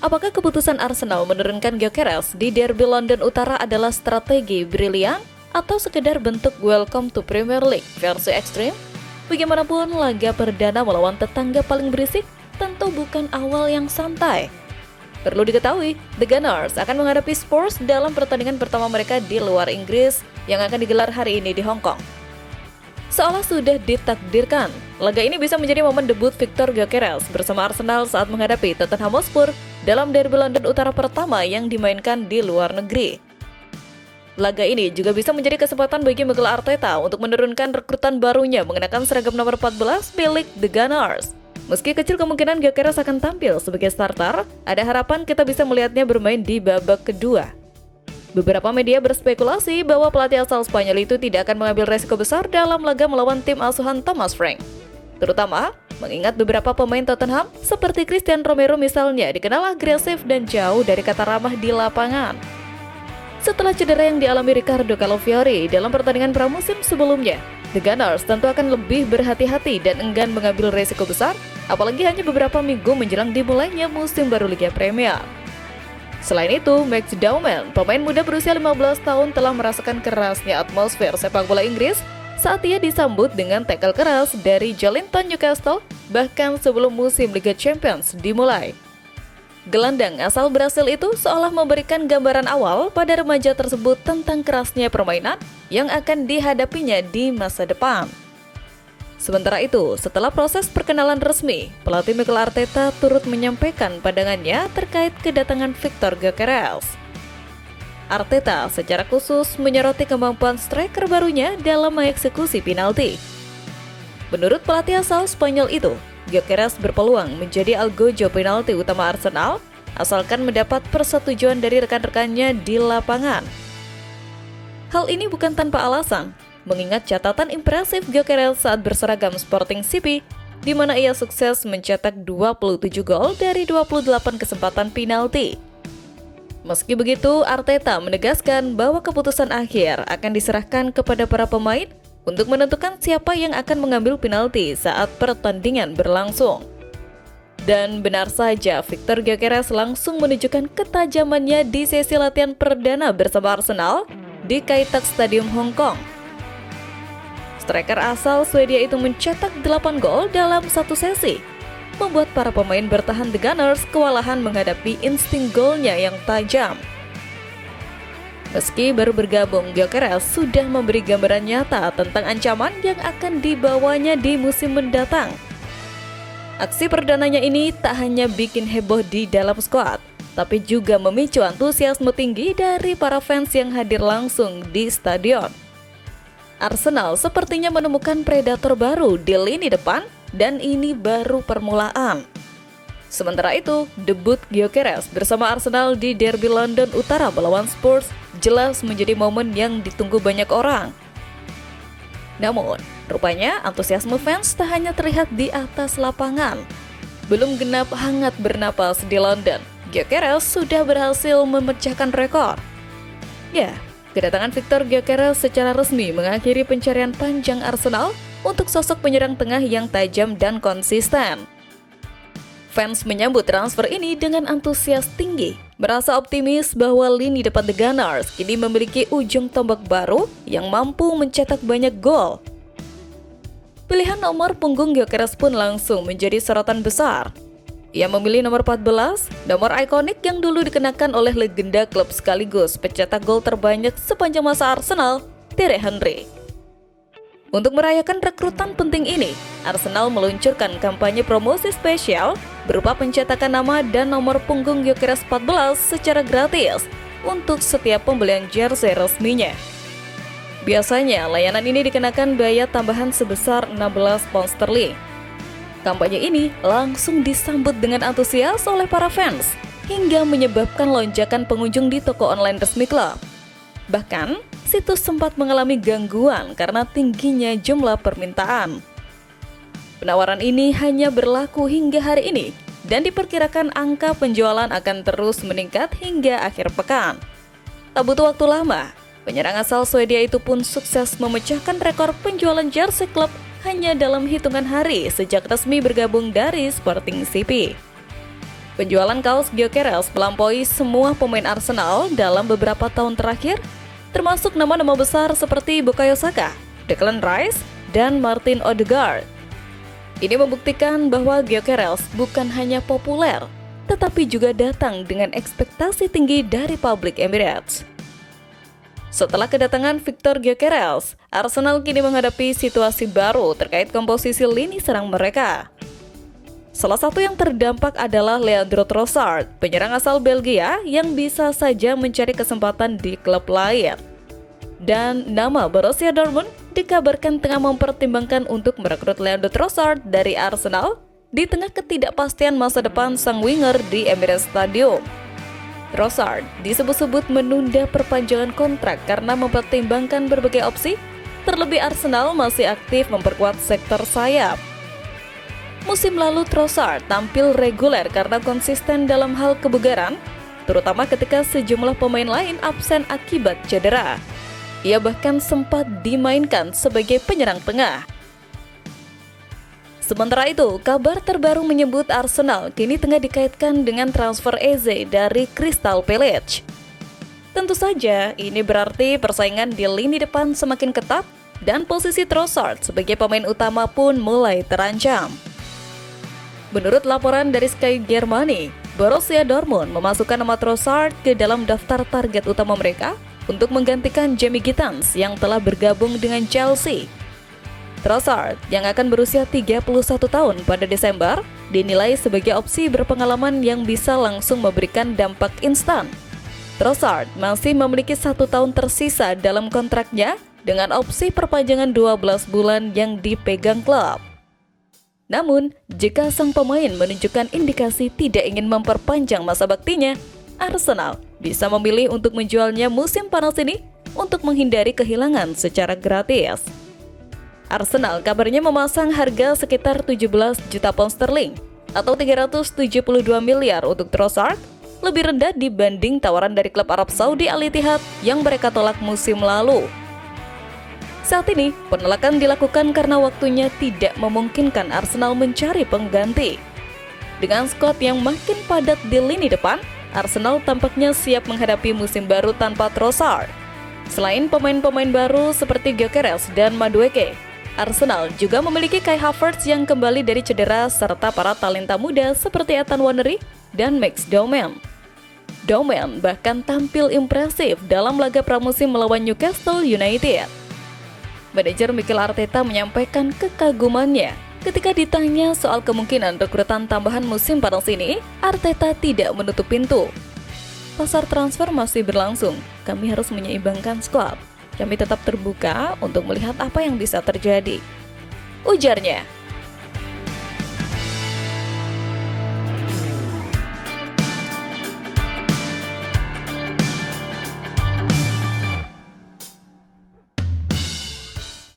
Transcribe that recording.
Apakah keputusan Arsenal menurunkan Gyökeres di derby London Utara adalah strategi brilian atau sekedar bentuk welcome to Premier League versi ekstrim? Bagaimanapun, laga perdana melawan tetangga paling berisik tentu bukan awal yang santai. Perlu diketahui, The Gunners akan menghadapi Spurs dalam pertandingan pertama mereka di luar Inggris yang akan digelar hari ini di Hong Kong. Seolah sudah ditakdirkan, laga ini bisa menjadi momen debut Victor Gyökeres bersama Arsenal saat menghadapi Tottenham Hotspur dalam derby London Utara pertama yang dimainkan di luar negeri. Laga ini juga bisa menjadi kesempatan bagi Mikel Arteta untuk menurunkan rekrutan barunya mengenakan seragam nomor 14 milik The Gunners. Meski kecil kemungkinan Gyökeres akan tampil sebagai starter, ada harapan kita bisa melihatnya bermain di babak kedua. Beberapa media berspekulasi bahwa pelatih asal Spanyol itu tidak akan mengambil resiko besar dalam laga melawan tim asuhan Thomas Frank. Terutama, mengingat beberapa pemain Tottenham seperti Christian Romero misalnya dikenal agresif dan jauh dari kata ramah di lapangan. Setelah cedera yang dialami Riccardo Calafiori dalam pertandingan pramusim sebelumnya, The Gunners tentu akan lebih berhati-hati dan enggan mengambil resiko besar, apalagi hanya beberapa minggu menjelang dimulainya musim baru Liga Premier. Selain itu, Max Dauman, pemain muda berusia 15 tahun telah merasakan kerasnya atmosfer sepak bola Inggris saat ia disambut dengan tackle keras dari Joelinton Newcastle bahkan sebelum musim Liga Champions dimulai. Gelandang asal Brasil itu seolah memberikan gambaran awal pada remaja tersebut tentang kerasnya permainan yang akan dihadapinya di masa depan. Sementara itu, setelah proses perkenalan resmi, pelatih Mikel Arteta turut menyampaikan pandangannya terkait kedatangan Victor Gyökeres. Arteta secara khusus menyoroti kemampuan striker barunya dalam mengeksekusi penalti. Menurut pelatih asal Spanyol itu, Gyökeres berpeluang menjadi algojo penalti utama Arsenal asalkan mendapat persetujuan dari rekan-rekannya di lapangan. Hal ini bukan tanpa alasan, mengingat catatan impresif Gyökeres saat berseragam Sporting CP, di mana ia sukses mencetak 27 gol dari 28 kesempatan penalti. Meski begitu, Arteta menegaskan bahwa keputusan akhir akan diserahkan kepada para pemain untuk menentukan siapa yang akan mengambil penalti saat pertandingan berlangsung. Dan benar saja, Victor Gyökeres langsung menunjukkan ketajamannya di sesi latihan perdana bersama Arsenal di Kai Tak Stadium Hong Kong. Striker asal Swedia itu mencetak 8 gol dalam satu sesi, membuat para pemain bertahan The Gunners kewalahan menghadapi insting golnya yang tajam. Meski baru bergabung, Gyökeres sudah memberi gambaran nyata tentang ancaman yang akan dibawanya di musim mendatang. Aksi perdananya ini tak hanya bikin heboh di dalam skuad, tapi juga memicu antusiasme tinggi dari para fans yang hadir langsung di stadion. Arsenal sepertinya menemukan predator baru di lini depan dan ini baru permulaan. Sementara itu, debut Gyökeres bersama Arsenal di derby London Utara melawan Spurs jelas menjadi momen yang ditunggu banyak orang. Namun, rupanya antusiasme fans tak hanya terlihat di atas lapangan. Belum genap hangat bernapas di London, Gyökeres sudah berhasil memecahkan rekor. Ya, kedatangan Victor Gyökeres secara resmi mengakhiri pencarian panjang Arsenal untuk sosok penyerang tengah yang tajam dan konsisten. Fans menyambut transfer ini dengan antusias tinggi, merasa optimis bahwa lini depan The Gunners kini memiliki ujung tombak baru yang mampu mencetak banyak gol. Pilihan nomor punggung Gyökeres pun langsung menjadi sorotan besar. Ia memilih nomor 14, nomor ikonik yang dulu dikenakan oleh legenda klub sekaligus pencetak gol terbanyak sepanjang masa Arsenal, Thierry Henry. Untuk merayakan rekrutan penting ini, Arsenal meluncurkan kampanye promosi spesial berupa pencetakan nama dan nomor punggung Gyökeres 14 secara gratis untuk setiap pembelian jersey resminya. Biasanya, layanan ini dikenakan biaya tambahan sebesar 16 pound sterling. Kampanye ini langsung disambut dengan antusias oleh para fans, hingga menyebabkan lonjakan pengunjung di toko online resmi klub. Bahkan, situs sempat mengalami gangguan karena tingginya jumlah permintaan. Penawaran ini hanya berlaku hingga hari ini, dan diperkirakan angka penjualan akan terus meningkat hingga akhir pekan. Tak butuh waktu lama, penyerang asal Swedia itu pun sukses memecahkan rekor penjualan jersey klub hanya dalam hitungan hari sejak resmi bergabung dari Sporting CP. Penjualan kaos Gyökeres melampaui semua pemain Arsenal dalam beberapa tahun terakhir, termasuk nama-nama besar seperti Bukayo Saka, Declan Rice, dan Martin Odegaard. Ini membuktikan bahwa Gyökeres bukan hanya populer, tetapi juga datang dengan ekspektasi tinggi dari publik Emirates. Setelah kedatangan Victor Gyökeres, Arsenal kini menghadapi situasi baru terkait komposisi lini serang mereka. Salah satu yang terdampak adalah Leandro Trossard, penyerang asal Belgia yang bisa saja mencari kesempatan di klub lain. Dan nama Borussia Dortmund dikabarkan tengah mempertimbangkan untuk merekrut Leandro Trossard dari Arsenal di tengah ketidakpastian masa depan sang winger di Emirates Stadium. Trossard disebut-sebut menunda perpanjangan kontrak karena mempertimbangkan berbagai opsi, terlebih Arsenal masih aktif memperkuat sektor sayap. Musim lalu Trossard tampil reguler karena konsisten dalam hal kebugaran, terutama ketika sejumlah pemain lain absen akibat cedera. Ia bahkan sempat dimainkan sebagai penyerang tengah. Sementara itu, kabar terbaru menyebut Arsenal kini tengah dikaitkan dengan transfer Eze dari Crystal Palace. Tentu saja, ini berarti persaingan di lini depan semakin ketat dan posisi Trossard sebagai pemain utama pun mulai terancam. Menurut laporan dari Sky Germany, Borussia Dortmund memasukkan nama Trossard ke dalam daftar target utama mereka untuk menggantikan Jamie Gittens yang telah bergabung dengan Chelsea. Trossard yang akan berusia 31 tahun pada Desember dinilai sebagai opsi berpengalaman yang bisa langsung memberikan dampak instan. Trossard masih memiliki 1 tahun tersisa dalam kontraknya dengan opsi perpanjangan 12 bulan yang dipegang klub. Namun, jika sang pemain menunjukkan indikasi tidak ingin memperpanjang masa baktinya, Arsenal bisa memilih untuk menjualnya musim panas ini untuk menghindari kehilangan secara gratis. Arsenal kabarnya memasang harga sekitar 17 juta pound sterling atau 372 miliar untuk Trossard, lebih rendah dibanding tawaran dari klub Arab Saudi Al Ittihad yang mereka tolak musim lalu. Saat ini, penolakan dilakukan karena waktunya tidak memungkinkan Arsenal mencari pengganti. Dengan skuad yang makin padat di lini depan, Arsenal tampaknya siap menghadapi musim baru tanpa Trossard. Selain pemain-pemain baru seperti Gyökeres dan Madueke, Arsenal juga memiliki Kai Havertz yang kembali dari cedera serta para talenta muda seperti Ethan Nwaneri dan Max Doman. Doman bahkan tampil impresif dalam laga pramusim melawan Newcastle United. Manajer Mikel Arteta menyampaikan kekagumannya ketika ditanya soal kemungkinan rekrutan tambahan musim panas ini. Arteta tidak menutup pintu. Pasar transfer masih berlangsung, kami harus menyeimbangkan skuad. Kami tetap terbuka untuk melihat apa yang bisa terjadi, ujarnya.